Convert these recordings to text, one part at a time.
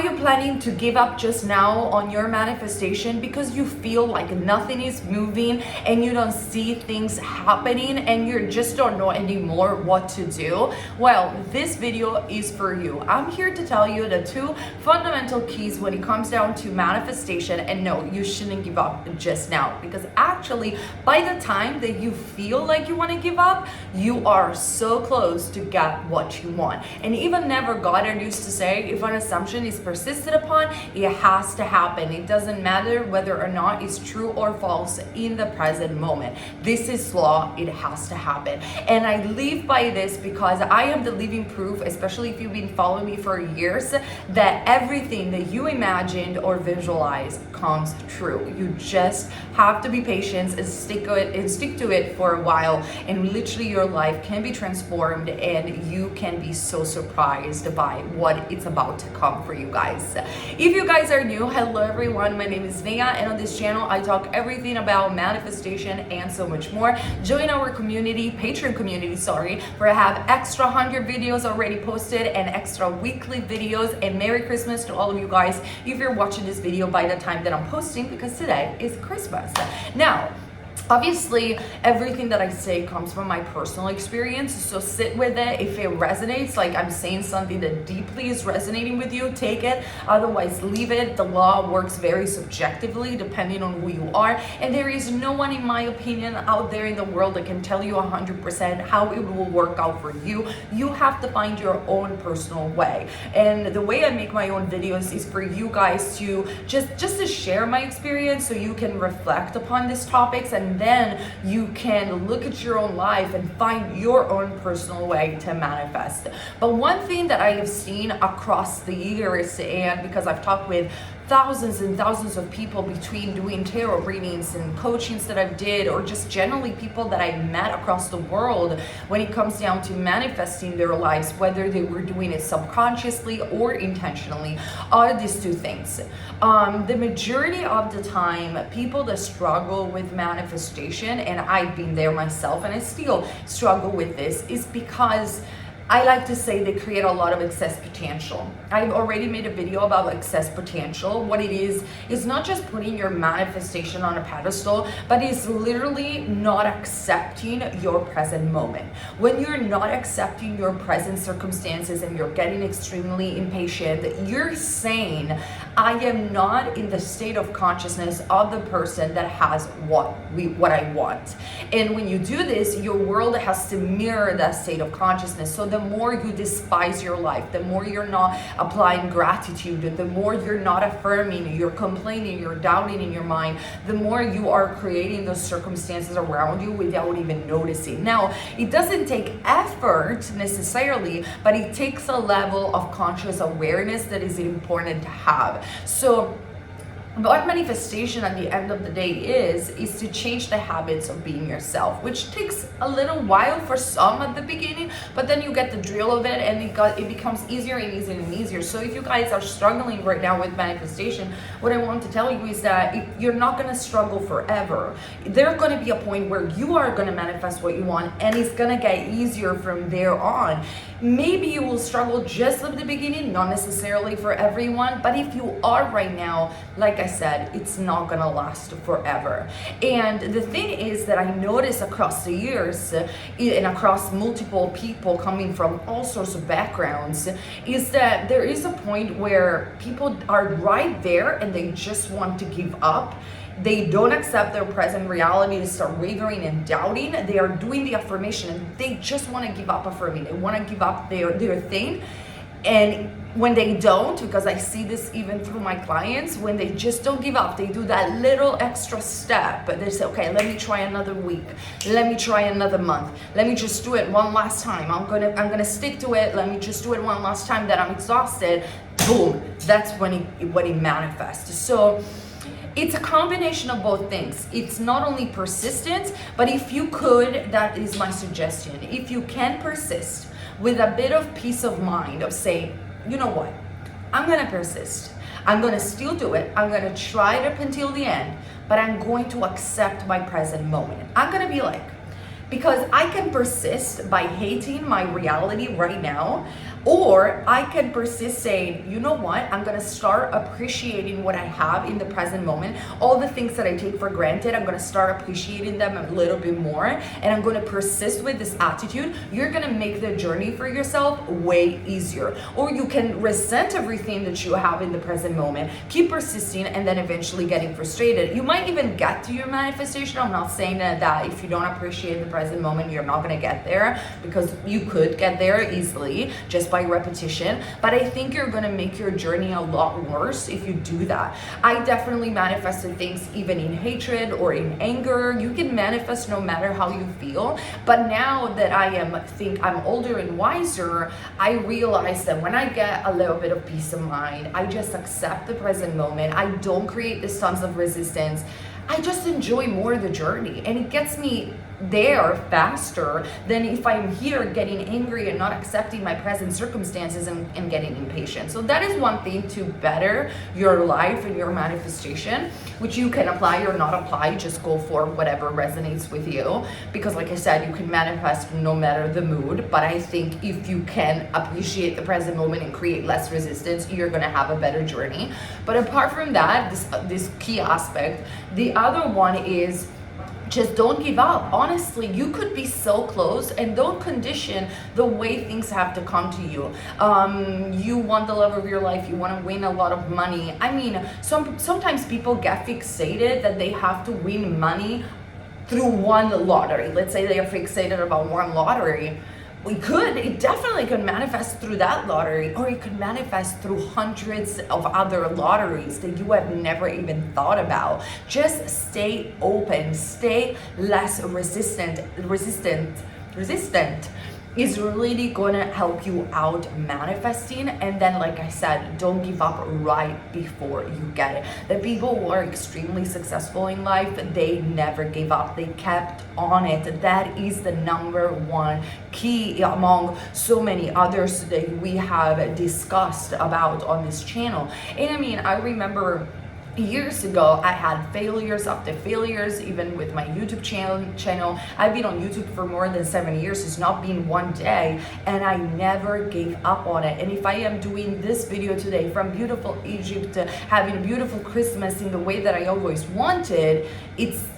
Are you planning to give up just now on your manifestation because you feel like nothing is moving and you don't see things happening and you just don't know anymore what to do? Well, this video is for you. I'm here to tell you the two fundamental keys when it comes down to manifestation. And no, you shouldn't give up just now, because actually by the time that you feel like you want to give up, you are so close to get what you want. And even Never Goddard used to say, if an assumption is persisted upon, it has to happen. It doesn't matter whether or not it's true or false in the present moment. This is law. It has to happen. And I live by this because I am the living proof, especially if you've been following me for years, that everything that you imagined or visualized comes true. You just have to be patient and stick to it for a while, and literally your life can be transformed and you can be so surprised by what it's about to come for you guys. If you guys are new, hello everyone, my name is Nea, and on this channel I talk everything about manifestation and so much more. Join our community, Patreon community, where I have extra 100 videos already posted and extra weekly videos. And Merry Christmas to all of you guys if you're watching this video by the time that I'm posting, because today is Christmas. Now, obviously, everything that I say comes from my personal experience, so sit with it. If it resonates, like I'm saying something that deeply is resonating with you, take it. Otherwise, leave it. The law works very subjectively depending on who you are, and there is no one, in my opinion, out there in the world that can tell you 100% how it will work out for you. You have to find your own personal way, and the way I make my own videos is for you guys to just to share my experience, so you can reflect upon these topics, and then you can look at your own life and find your own personal way to manifest. But one thing that I have seen across the years, and because I've talked with thousands and thousands of people between doing tarot readings and coachings that I've did, or just generally people that I met across the world, when it comes down to manifesting their lives, whether they were doing it subconsciously or intentionally, are these two things. The majority of the time, people that struggle with manifestation, and I've been there myself and I still struggle with this, is because I like to say they create a lot of excess potential. I've already made a video about excess potential. What it is not just putting your manifestation on a pedestal, but it's literally not accepting your present moment. When you're not accepting your present circumstances and you're getting extremely impatient, you're saying, I am not in the state of consciousness of the person that has what I want. And when you do this, your world has to mirror that state of consciousness. So the more you despise your life, the more you're not applying gratitude, the more you're not affirming, you're complaining, you're doubting in your mind, the more you are creating those circumstances around you without even noticing. Now, it doesn't take effort necessarily, but it takes a level of conscious awareness that is important to have. So what manifestation at the end of the day is to change the habits of being yourself, which takes a little while for some at the beginning, but then you get the drill of it and it becomes easier and easier and easier. So if you guys are struggling right now with manifestation, what I want to tell you is that you're not going to struggle forever. There's going to be a point where you are going to manifest what you want, and it's going to get easier from there on. Maybe you will struggle just at the beginning, not necessarily for everyone, but if you are right now, like I said, it's not gonna last forever. And the thing is that I noticed across the years and across multiple people coming from all sorts of backgrounds, is that there is a point where people are right there and they just want to give up. They don't accept their present reality. They start wavering and doubting. They are doing the affirmation and they just want to give up affirming. They want to give up their thing. And when they don't, because I see this even through my clients, when they just don't give up, they do that little extra step. They say, okay, let me try another week. Let me try another month. Let me just do it one last time. I'm gonna stick to it. Let me just do it one last time. That I'm exhausted. Boom. That's when it manifests. So it's a combination of both things. It's not only persistence, but if you could, that is my suggestion. If you can persist with a bit of peace of mind of saying, you know what, I'm gonna persist. I'm gonna still do it. I'm gonna try it up until the end, but I'm going to accept my present moment. I'm gonna be like, because I can persist by hating my reality right now. Or I can persist saying, you know what, I'm gonna start appreciating what I have in the present moment. All the things that I take for granted, I'm gonna start appreciating them a little bit more, and I'm gonna persist with this attitude. You're gonna make the journey for yourself way easier. Or you can resent everything that you have in the present moment, keep persisting, and then eventually getting frustrated. You might even get to your manifestation. I'm not saying that if you don't appreciate the present moment, you're not gonna get there, because you could get there easily just by repetition. But I think you're gonna make your journey a lot worse if you do that. I definitely manifested things even in hatred or in anger. You can manifest no matter how you feel. But now that think I'm older and wiser, I realize that when I get a little bit of peace of mind, I just accept the present moment. I don't create this tons of resistance. I just enjoy more the journey, and it gets me there faster than if I'm here getting angry and not accepting my present circumstances and getting impatient. So that is one thing to better your life and your manifestation, which you can apply or not apply. Just go for whatever resonates with you, because like I said, you can manifest no matter the mood. But I think if you can appreciate the present moment and create less resistance, you're gonna have a better journey. But apart from that, this key aspect, the other one is just don't give up. Honestly, you could be so close, and don't condition the way things have to come to you. You want the love of your life, you want to win a lot of money. I mean, sometimes people get fixated that they have to win money through one lottery. Let's say they are fixated about one lottery. It definitely could manifest through that lottery, or it could manifest through hundreds of other lotteries that you have never even thought about. Just stay open, stay less resistant is really gonna help you out manifesting. And then, like I said, don't give up right before you get it. The people who are extremely successful in life, they never gave up. They kept on it. That is the number one key among so many others that we have discussed about on this channel. And I mean, I remember years ago, I had failures after failures, even with my YouTube channel. I've been on YouTube for more than 7 years. It's not been one day, and I never gave up on it. And if I am doing this video today from beautiful Egypt, having a beautiful Christmas in the way that I always wanted, it's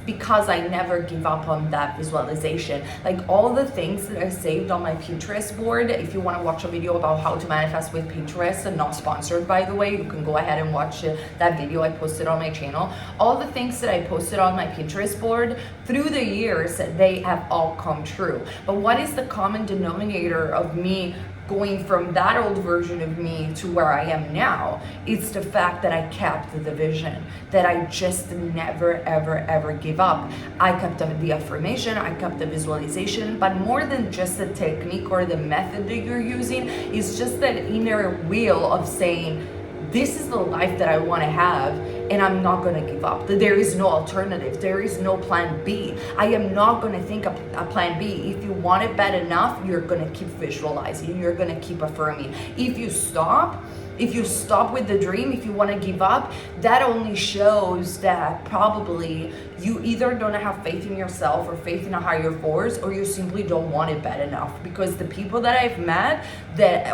because I never give up on that visualization. Like all the things that I saved on my Pinterest board, if you want to watch a video about how to manifest with Pinterest, and not sponsored by the way, you can go ahead and watch that video I posted on my channel. All the things that I posted on my Pinterest board through the years, they have all come true. But what is the common denominator of me going from that old version of me to where I am now? It's the fact that I kept the vision, that I just never, ever give up. I kept the affirmation, I kept the visualization, but more than just the technique or the method that you're using, it's just that inner will of saying, this is the life that I want to have, and I'm not going to give up. There is no alternative. There is no plan B. I am not going to think of a plan B. If you want it bad enough, you're going to keep visualizing. You're going to keep affirming. If you stop with the dream, if you want to give up, that only shows that probably you either don't have faith in yourself or faith in a higher force, or you simply don't want it bad enough. Because the people that I've met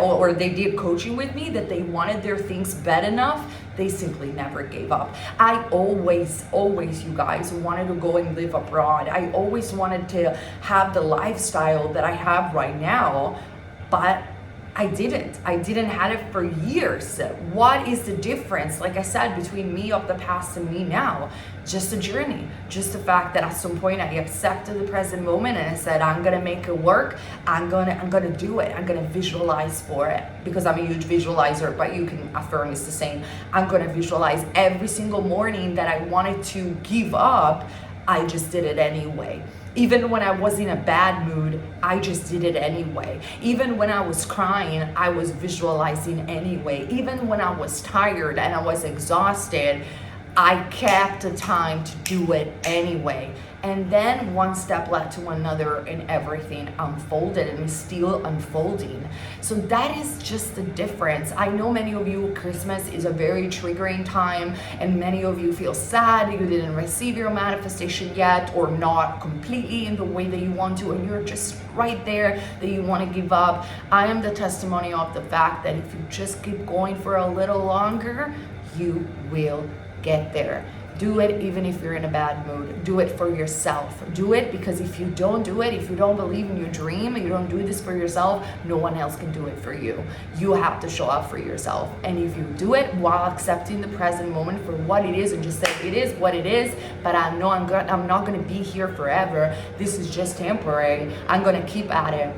or they did coaching with me, that they wanted their things bad enough, they simply never gave up. I always, you guys, wanted to go and live abroad. I always wanted to have the lifestyle that I have right now, but I didn't have it for years. What is the difference, like I said, between me of the past and me now? Just a journey, just the fact that at some point I accepted the present moment and I said, I'm gonna make it work. I'm gonna do it. I'm gonna visualize for it, because I'm a huge visualizer, but you can affirm it's the same. I'm gonna visualize every single morning that I wanted to give up. I just did it anyway. Even when I was in a bad mood, I just did it anyway. Even when I was crying, I was visualizing anyway. Even when I was tired and I was exhausted, I kept the time to do it anyway. And then one step led to another and everything unfolded and is still unfolding. So that is just the difference. I know many of you, Christmas is a very triggering time, and many of you feel sad you didn't receive your manifestation yet, or not completely in the way that you want to, and you're just right there that you want to give up. I am the testimony of the fact that if you just keep going for a little longer, you will get there. Do it even if you're in a bad mood. Do it for yourself. Do it because if you don't do it, if you don't believe in your dream, you don't do this for yourself, no one else can do it for you. You have to show up for yourself. And if you do it while accepting the present moment for what it is and just say it is what it is, but I know I'm not going to be here forever. This is just temporary. I'm going to keep at it.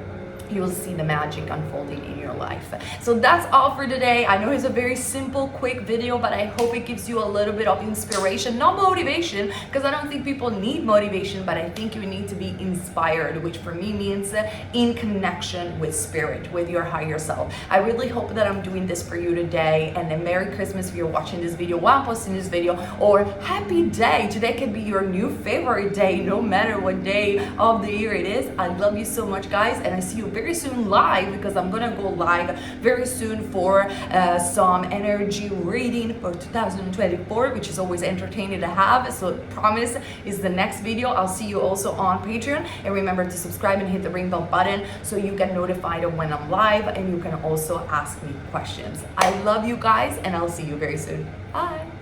You will see the magic unfolding in your life. So that's all for today. I know it's a very simple, quick video, but I hope it gives you a little bit of inspiration, not motivation, because I don't think people need motivation, but I think you need to be inspired, which for me means in connection with spirit, with your higher self. I really hope that I'm doing this for you today, and a Merry Christmas if you're watching this video while I'm posting this video, or happy day. Today can be your new favorite day, no matter what day of the year it is. I love you so much, guys, and I see you very soon live, because I'm gonna go live very soon for some energy reading for 2024, which is always entertaining to have. So promise is the next video. I'll see you also on Patreon, and remember to subscribe and hit the ring bell button so you get notified of when I'm live, and you can also ask me questions. I love you guys, and I'll see you very soon. Bye.